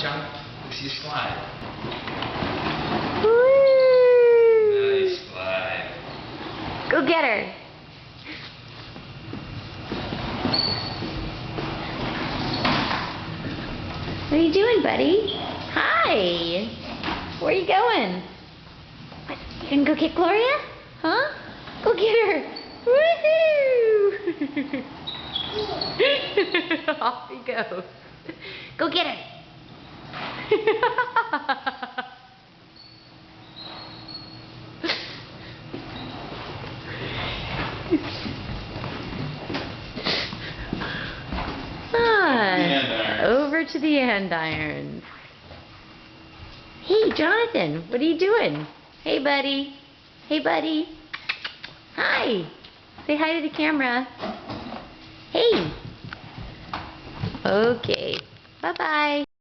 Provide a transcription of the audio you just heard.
jump. Oopsie slide. Woo! Nice slide. Go get her. What are you doing, buddy? Hi. Where are you going? What? You gonna go get Gloria? Huh? Go get her. Woohoo! Off he goes. Go get her. Over to the andirons. Hey, Jonathan, what are you doing? Hey, buddy. Hey, buddy. Hi. Say hi to the camera. Hey. Okay. Bye-bye.